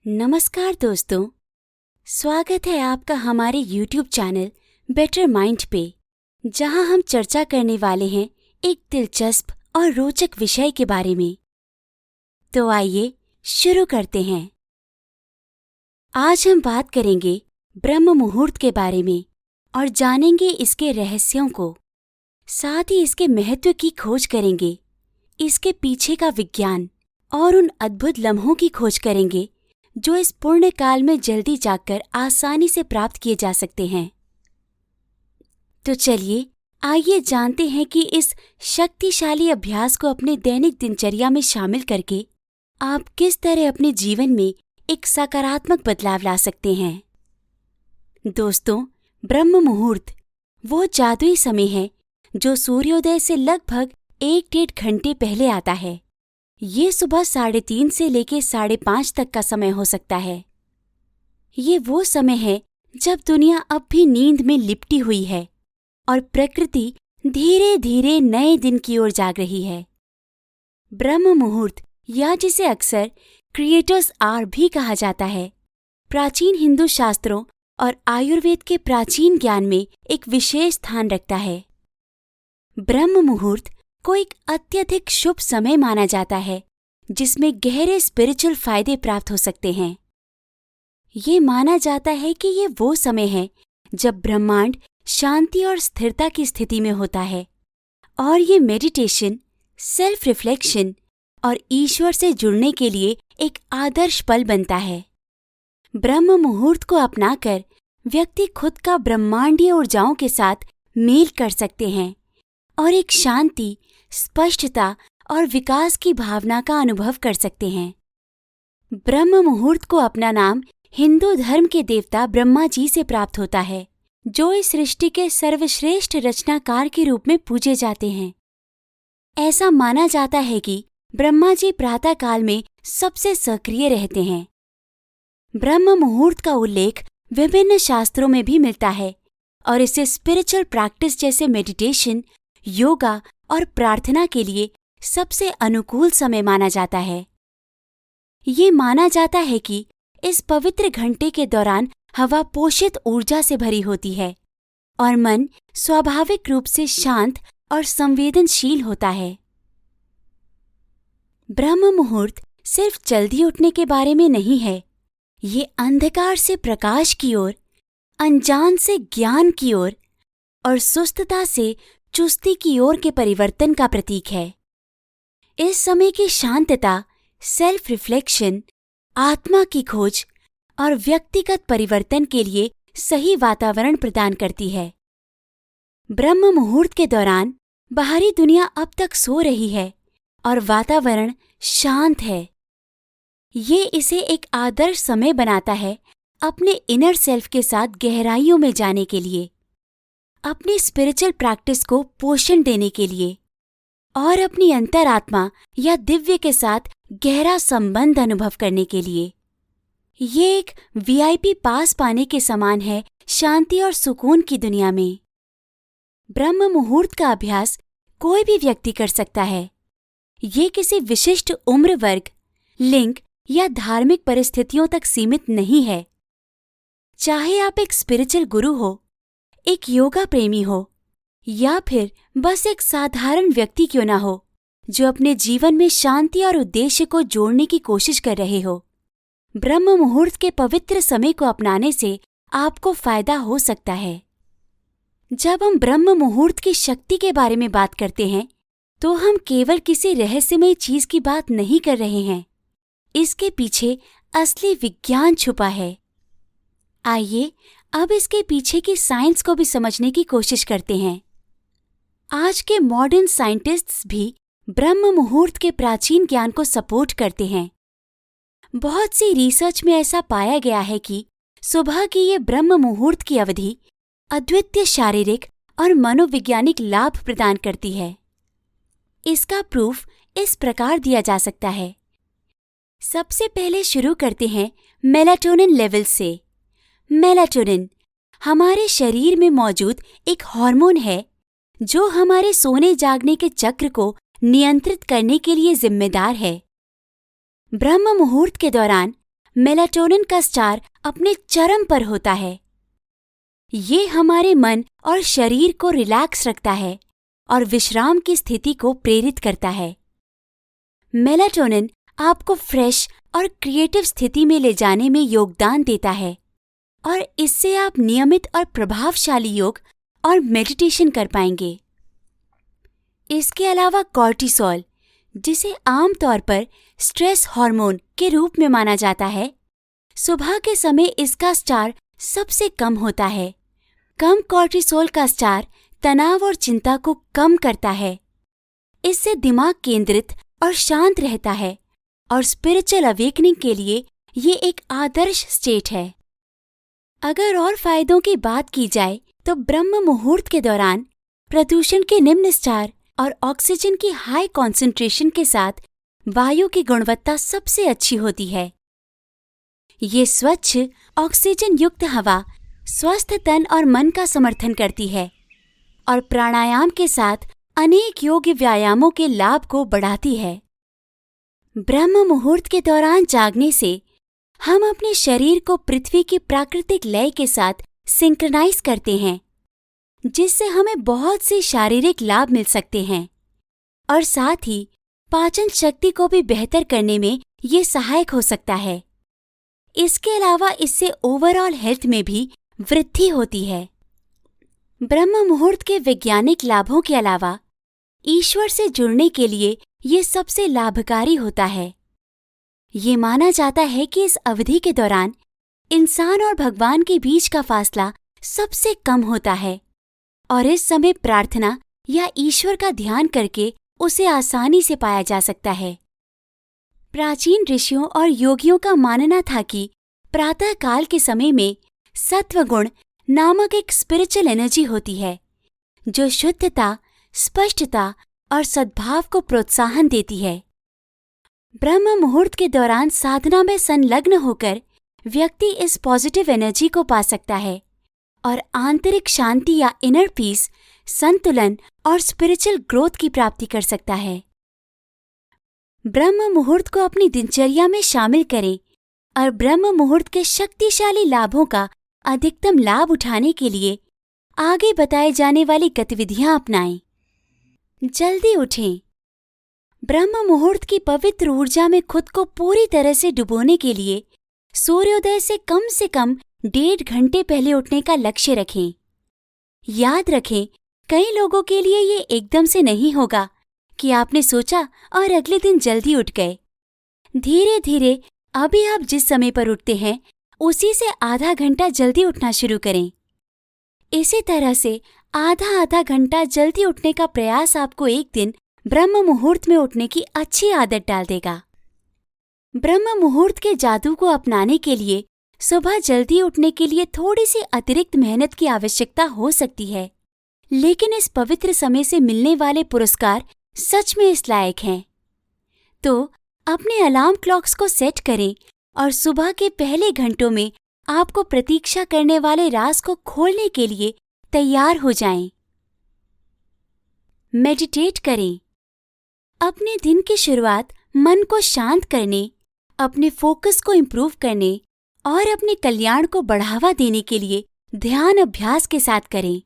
नमस्कार दोस्तों, स्वागत है आपका हमारे YouTube चैनल बेटर माइंड पे, जहां हम चर्चा करने वाले हैं एक दिलचस्प और रोचक विषय के बारे में। तो आइए शुरू करते हैं। आज हम बात करेंगे ब्रह्म मुहूर्त के बारे में और जानेंगे इसके रहस्यों को। साथ ही इसके महत्व की खोज करेंगे, इसके पीछे का विज्ञान और उन अद्भुत लम्हों की खोज करेंगे जो इस पुण्य काल में जल्दी जाकर आसानी से प्राप्त किए जा सकते हैं। तो चलिए आइए जानते हैं कि इस शक्तिशाली अभ्यास को अपने दैनिक दिनचर्या में शामिल करके आप किस तरह अपने जीवन में एक सकारात्मक बदलाव ला सकते हैं। दोस्तों, ब्रह्म मुहूर्त वो जादुई समय है जो सूर्योदय से लगभग 1-1.5 घंटे पहले आता है। ये सुबह 3:30 से लेकर 5:30 तक का समय हो सकता है। ये वो समय है जब दुनिया अब भी नींद में लिपटी हुई है और प्रकृति धीरे धीरे नए दिन की ओर जाग रही है। ब्रह्म मुहूर्त, या जिसे अक्सर क्रिएटर्स आवर भी कहा जाता है, प्राचीन हिंदू शास्त्रों और आयुर्वेद के प्राचीन ज्ञान में एक विशेष स्थान रखता है। ब्रह्म मुहूर्त को एक अत्यधिक शुभ समय माना जाता है जिसमें गहरे स्पिरिचुअल फायदे प्राप्त हो सकते हैं। ये माना जाता है कि ये वो समय है जब ब्रह्मांड शांति और स्थिरता की स्थिति में होता है और ये मेडिटेशन, सेल्फ रिफ्लेक्शन और ईश्वर से जुड़ने के लिए एक आदर्श पल बनता है। ब्रह्म मुहूर्त को अपनाकर व्यक्ति खुद का ब्रह्मांडीय ऊर्जाओं के साथ मेल कर सकते हैं और एक शांति, स्पष्टता और विकास की भावना का अनुभव कर सकते हैं। ब्रह्म मुहूर्त को अपना नाम हिंदू धर्म के देवता ब्रह्मा जी से प्राप्त होता है, जो इस सृष्टि के सर्वश्रेष्ठ रचनाकार के रूप में पूजे जाते हैं। ऐसा माना जाता है कि ब्रह्मा जी प्रातः काल में सबसे सक्रिय रहते हैं। ब्रह्म मुहूर्त का उल्लेख विभिन्न शास्त्रों में भी मिलता है और इसे स्पिरिचुअल प्रैक्टिस जैसे मेडिटेशन, योगा और प्रार्थना के लिए सबसे अनुकूल समय माना जाता है। ये माना जाता है कि इस पवित्र घंटे के दौरान हवा पोषित ऊर्जा से भरी होती है और मन स्वाभाविक रूप से शांत और संवेदनशील होता है। ब्रह्म मुहूर्त सिर्फ जल्दी उठने के बारे में नहीं है, ये अंधकार से प्रकाश की ओर, अनजान से ज्ञान की ओर और सुस्तता से चुस्ती की ओर के परिवर्तन का प्रतीक है। इस समय की शांतता, सेल्फ रिफ्लेक्शन, आत्मा की खोज और व्यक्तिगत परिवर्तन के लिए सही वातावरण प्रदान करती है। ब्रह्म मुहूर्त के दौरान बाहरी दुनिया अब तक सो रही है और वातावरण शांत है। ये इसे एक आदर्श समय बनाता है अपने इनर सेल्फ के साथ गहराइयों में जाने के लिए, अपनी स्पिरिचुअल प्रैक्टिस को पोषण देने के लिए और अपनी अंतरात्मा या दिव्य के साथ गहरा संबंध अनुभव करने के लिए। ये एक VIP पास पाने के समान है शांति और सुकून की दुनिया में। ब्रह्म मुहूर्त का अभ्यास कोई भी व्यक्ति कर सकता है। ये किसी विशिष्ट उम्र वर्ग, लिंग या धार्मिक परिस्थितियों तक सीमित नहीं है। चाहे आप एक स्पिरिचुअल गुरु हो, एक योगा प्रेमी हो या फिर बस एक साधारण व्यक्ति क्यों ना हो जो अपने जीवन में शांति और उद्देश्य को जोड़ने की कोशिश कर रहे हो, ब्रह्म मुहूर्त के पवित्र समय को अपनाने से आपको फायदा हो सकता है। जब हम ब्रह्म मुहूर्त की शक्ति के बारे में बात करते हैं तो हम केवल किसी रहस्यमय चीज की बात नहीं कर रहे हैं। इसके पीछे असली विज्ञान छुपा है। आइए अब इसके पीछे की साइंस को भी समझने की कोशिश करते हैं। आज के मॉडर्न साइंटिस्ट्स भी ब्रह्म मुहूर्त के प्राचीन ज्ञान को सपोर्ट करते हैं। बहुत सी रिसर्च में ऐसा पाया गया है कि सुबह की ये ब्रह्म मुहूर्त की अवधि अद्वितीय शारीरिक और मनोवैज्ञानिक लाभ प्रदान करती है। इसका प्रूफ इस प्रकार दिया जा सकता है। सबसे पहले शुरू करते हैं मेलाटोनिन लेवल से। मेलाटोनिन हमारे शरीर में मौजूद एक हार्मोन है जो हमारे सोने जागने के चक्र को नियंत्रित करने के लिए जिम्मेदार है। ब्रह्म मुहूर्त के दौरान मेलाटोनिन का स्टार अपने चरम पर होता है। ये हमारे मन और शरीर को रिलैक्स रखता है और विश्राम की स्थिति को प्रेरित करता है। मेलाटोनिन आपको फ्रेश और क्रिएटिव स्थिति में ले जाने में योगदान देता है और इससे आप नियमित और प्रभावशाली योग और मेडिटेशन कर पाएंगे। इसके अलावा कॉर्टिसोल, जिसे आमतौर पर स्ट्रेस हार्मोन के रूप में माना जाता है, सुबह के समय इसका स्टार सबसे कम होता है। कम कॉर्टिसोल का स्टार तनाव और चिंता को कम करता है। इससे दिमाग केंद्रित और शांत रहता है और स्पिरिचुअल अवेकनिंग के लिए ये एक आदर्श स्टेट है। अगर और फायदों की बात की जाए तो ब्रह्म मुहूर्त के दौरान प्रदूषण के निम्न स्टार और ऑक्सीजन की हाई कॉन्सेंट्रेशन के साथ वायु की गुणवत्ता सबसे अच्छी होती है। ये स्वच्छ ऑक्सीजन युक्त हवा स्वस्थ तन और मन का समर्थन करती है और प्राणायाम के साथ अनेक योग व्यायामों के लाभ को बढ़ाती है। ब्रह्म मुहूर्त के दौरान जागने से हम अपने शरीर को पृथ्वी की प्राकृतिक लय के साथ सिंक्रनाइज करते हैं, जिससे हमें बहुत से शारीरिक लाभ मिल सकते हैं और साथ ही पाचन शक्ति को भी बेहतर करने में ये सहायक हो सकता है। इसके अलावा इससे ओवरऑल हेल्थ में भी वृद्धि होती है। ब्रह्म मुहूर्त के वैज्ञानिक लाभों के अलावा ईश्वर से जुड़ने के लिए ये सबसे लाभकारी होता है। ये माना जाता है कि इस अवधि के दौरान इंसान और भगवान के बीच का फासला सबसे कम होता है और इस समय प्रार्थना या ईश्वर का ध्यान करके उसे आसानी से पाया जा सकता है। प्राचीन ऋषियों और योगियों का मानना था कि प्रातः काल के समय में सत्वगुण नामक एक स्पिरिचुअल एनर्जी होती है जो शुद्धता, स्पष्टता और सद्भाव को प्रोत्साहन देती है। ब्रह्म मुहूर्त के दौरान साधना में संलग्न होकर व्यक्ति इस पॉजिटिव एनर्जी को पा सकता है और आंतरिक शांति या इनर पीस, संतुलन और स्पिरिचुअल ग्रोथ की प्राप्ति कर सकता है। ब्रह्म मुहूर्त को अपनी दिनचर्या में शामिल करें और ब्रह्म मुहूर्त के शक्तिशाली लाभों का अधिकतम लाभ उठाने के लिए आगे बताए जाने वाली गतिविधियां अपनाएं। जल्दी उठें। ब्रह्म मुहूर्त की पवित्र ऊर्जा में खुद को पूरी तरह से डुबोने के लिए सूर्योदय से कम 1.5 घंटे पहले उठने का लक्ष्य रखें। याद रखें, कई लोगों के लिए ये एकदम से नहीं होगा कि आपने सोचा और अगले दिन जल्दी उठ गए। धीरे धीरे अभी आप जिस समय पर उठते हैं उसी से आधा घंटा जल्दी उठना शुरू करें। इसी तरह से आधा घंटा जल्दी उठने का प्रयास आपको एक दिन ब्रह्म मुहूर्त में उठने की अच्छी आदत डाल देगा। ब्रह्म मुहूर्त के जादू को अपनाने के लिए सुबह जल्दी उठने के लिए थोड़ी सी अतिरिक्त मेहनत की आवश्यकता हो सकती है, लेकिन इस पवित्र समय से मिलने वाले पुरस्कार सच में इस लायक हैं। तो अपने अलार्म क्लॉक्स को सेट करें और सुबह के पहले घंटों में आपको प्रतीक्षा करने वाले राज को खोलने के लिए तैयार हो जाएं। मेडिटेट करें। अपने दिन की शुरुआत मन को शांत करने, अपने फोकस को इम्प्रूव करने और अपने कल्याण को बढ़ावा देने के लिए ध्यान अभ्यास के साथ करें।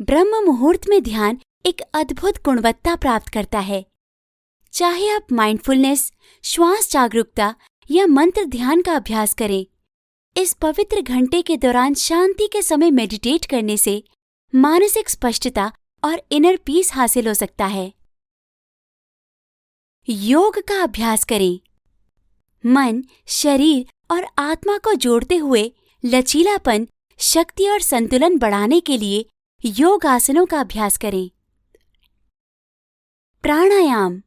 ब्रह्म मुहूर्त में ध्यान एक अद्भुत गुणवत्ता प्राप्त करता है। चाहे आप माइंडफुलनेस, श्वास जागरूकता या मंत्र ध्यान का अभ्यास करें, इस पवित्र घंटे के दौरान शांति के समय मेडिटेट करने से मानसिक स्पष्टता और इनर पीस हासिल हो सकता है। योग का अभ्यास करें। मन, शरीर और आत्मा को जोड़ते हुए लचीलापन, शक्ति और संतुलन बढ़ाने के लिए योग आसनों का अभ्यास करें। प्राणायाम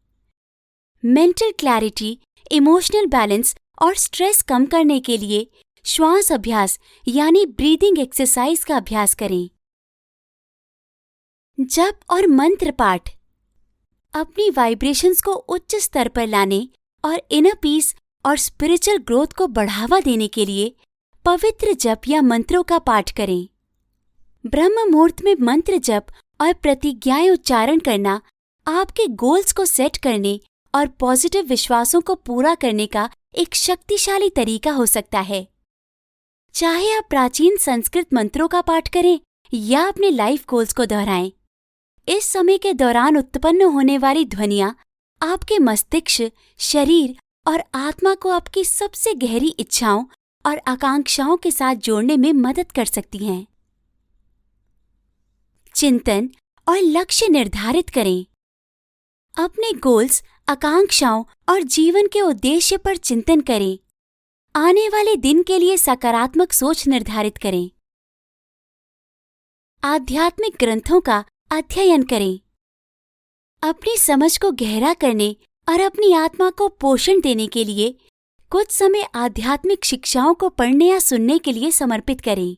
मेंटल क्लैरिटी, इमोशनल बैलेंस और स्ट्रेस कम करने के लिए श्वास अभ्यास यानी ब्रीदिंग एक्सरसाइज का अभ्यास करें। जप और मंत्र पाठ अपनी वाइब्रेशंस को उच्च स्तर पर लाने और इनर पीस और स्पिरिचुअल ग्रोथ को बढ़ावा देने के लिए पवित्र जप या मंत्रों का पाठ करें। ब्रह्म मुहूर्त में मंत्र जप और प्रतिज्ञाएं उच्चारण करना आपके गोल्स को सेट करने और पॉजिटिव विश्वासों को पूरा करने का एक शक्तिशाली तरीका हो सकता है। चाहे आप प्राचीन संस्कृत मंत्रों का पाठ करें या अपने लाइफ गोल्स को दोहराएं, इस समय के दौरान उत्पन्न होने वाली ध्वनियां आपके मस्तिष्क, शरीर और आत्मा को आपकी सबसे गहरी इच्छाओं और आकांक्षाओं के साथ जोड़ने में मदद कर सकती हैं। चिंतन और लक्ष्य निर्धारित करें। अपने गोल्स, आकांक्षाओं और जीवन के उद्देश्य पर चिंतन करें। आने वाले दिन के लिए सकारात्मक सोच निर्धारित करें। आध्यात्मिक ग्रंथों का अध्ययन करें। अपनी समझ को गहरा करने और अपनी आत्मा को पोषण देने के लिए कुछ समय आध्यात्मिक शिक्षाओं को पढ़ने या सुनने के लिए समर्पित करें।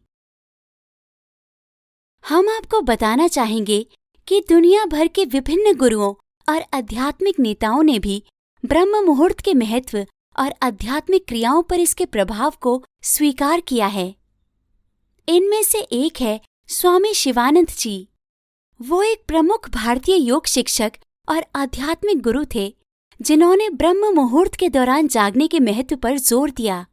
हम आपको बताना चाहेंगे कि दुनिया भर के विभिन्न गुरुओं और आध्यात्मिक नेताओं ने भी ब्रह्म मुहूर्त के महत्व और आध्यात्मिक क्रियाओं पर इसके प्रभाव को स्वीकार किया है। इनमें से एक है स्वामी शिवानंद जी। वो एक प्रमुख भारतीय योग शिक्षक और आध्यात्मिक गुरु थे, जिन्होंने ब्रह्म मुहूर्त के दौरान जागने के महत्व पर जोर दिया।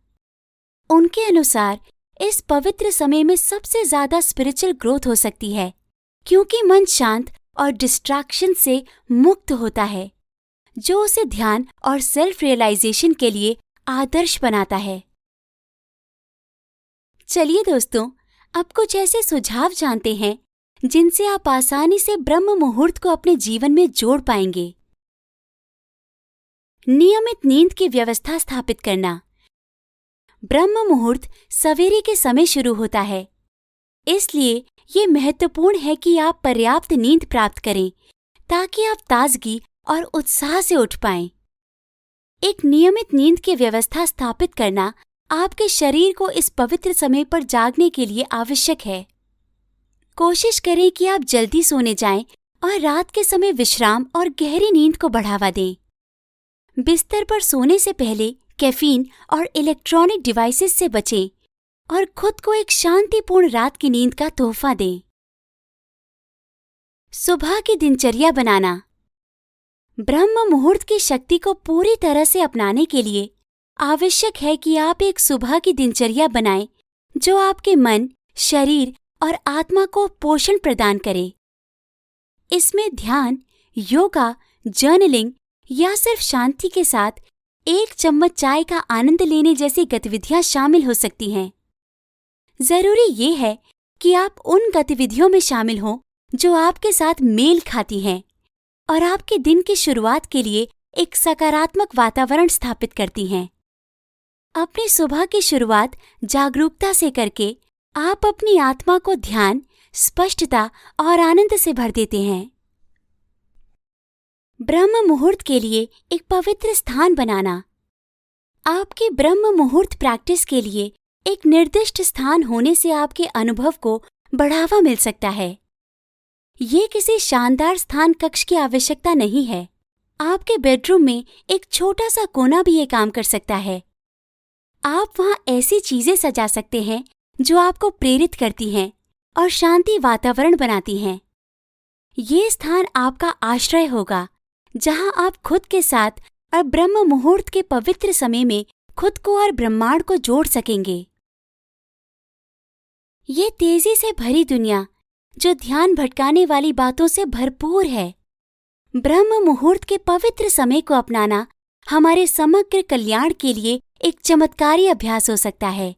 उनके अनुसार इस पवित्र समय में सबसे ज्यादा स्पिरिचुअल ग्रोथ हो सकती है, क्योंकि मन शांत और डिस्ट्रैक्शन से मुक्त होता है, जो उसे ध्यान और सेल्फ रियलाइजेशन के लिए आदर्श बनाता है। चलिए दोस्तों, अब कुछ ऐसे सुझाव जानते हैं जिनसे आप आसानी से ब्रह्म मुहूर्त को अपने जीवन में जोड़ पाएंगे। नियमित नींद की व्यवस्था स्थापित करना। ब्रह्म मुहूर्त सवेरे के समय शुरू होता है, इसलिए ये महत्वपूर्ण है कि आप पर्याप्त नींद प्राप्त करें ताकि आप ताजगी और उत्साह से उठ पाएं। एक नियमित नींद की व्यवस्था स्थापित करना आपके शरीर को इस पवित्र समय पर जागने के लिए आवश्यक है। कोशिश करें कि आप जल्दी सोने जाएं और रात के समय विश्राम और गहरी नींद को बढ़ावा दें। बिस्तर पर सोने से पहले कैफीन और इलेक्ट्रॉनिक डिवाइसेस से बचें और खुद को एक शांतिपूर्ण रात की नींद का तोहफा दें। सुबह की दिनचर्या बनाना। ब्रह्म मुहूर्त की शक्ति को पूरी तरह से अपनाने के लिए आवश्यक है कि आप एक सुबह की दिनचर्या बनाएं जो आपके मन, शरीर और आत्मा को पोषण प्रदान करे। इसमें ध्यान, योगा, जर्नलिंग या सिर्फ शांति के साथ 1 चम्मच चाय का आनंद लेने जैसी गतिविधियां शामिल हो सकती हैं। जरूरी ये है कि आप उन गतिविधियों में शामिल हों जो आपके साथ मेल खाती हैं और आपके दिन की शुरुआत के लिए एक सकारात्मक वातावरण स्थापित करती हैं। अपनी सुबह की शुरुआत जागरूकता से करके आप अपनी आत्मा को ध्यान, स्पष्टता और आनंद से भर देते हैं। ब्रह्म मुहूर्त के लिए एक पवित्र स्थान बनाना। आपकी ब्रह्म मुहूर्त प्रैक्टिस के लिए एक निर्दिष्ट स्थान होने से आपके अनुभव को बढ़ावा मिल सकता है। ये किसी शानदार स्थान कक्ष की आवश्यकता नहीं है। आपके बेडरूम में एक छोटा सा कोना भी ये काम कर सकता है। आप वहाँ ऐसी चीजें सजा सकते हैं जो आपको प्रेरित करती हैं और शांति वातावरण बनाती हैं। ये स्थान आपका आश्रय होगा, जहाँ आप खुद के साथ और ब्रह्म मुहूर्त के पवित्र समय में खुद को और ब्रह्मांड को जोड़ सकेंगे। ये तेजी से भरी दुनिया जो ध्यान भटकाने वाली बातों से भरपूर है, ब्रह्म मुहूर्त के पवित्र समय को अपनाना हमारे समग्र कल्याण के लिए एक चमत्कारी अभ्यास हो सकता है।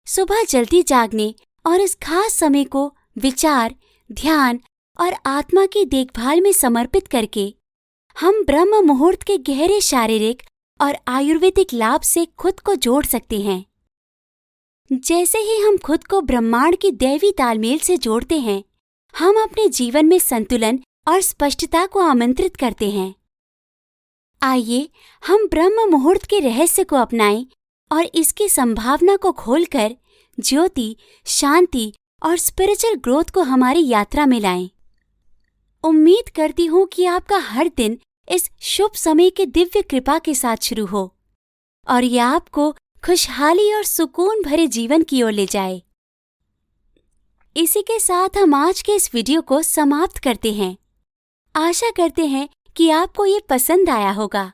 सुबह जल्दी जागने और इस खास समय को विचार, ध्यान और आत्मा की देखभाल में समर्पित करके हम ब्रह्म मुहूर्त के गहरे शारीरिक और आयुर्वेदिक लाभ से खुद को जोड़ सकते हैं। जैसे ही हम खुद को ब्रह्मांड की दैवी तालमेल से जोड़ते हैं, हम अपने जीवन में संतुलन और स्पष्टता को आमंत्रित करते हैं। आइए हम ब्रह्म मुहूर्त के रहस्य को अपनाएं और इसकी संभावना को खोलकर ज्योति, शांति और स्पिरिचुअल ग्रोथ को हमारी यात्रा में लाएं। उम्मीद करती हूँ कि आपका हर दिन इस शुभ समय के दिव्य कृपा के साथ शुरू हो और यह आपको खुशहाली और सुकून भरे जीवन की ओर ले जाए। इसी के साथ हम आज के इस वीडियो को समाप्त करते हैं। आशा करते हैं कि आपको ये पसंद आया होगा।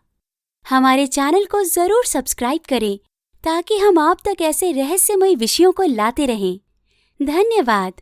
हमारे चैनल को जरूर सब्सक्राइब करें ताकि हम आप तक ऐसे रहस्यमय विषयों को लाते रहें। धन्यवाद।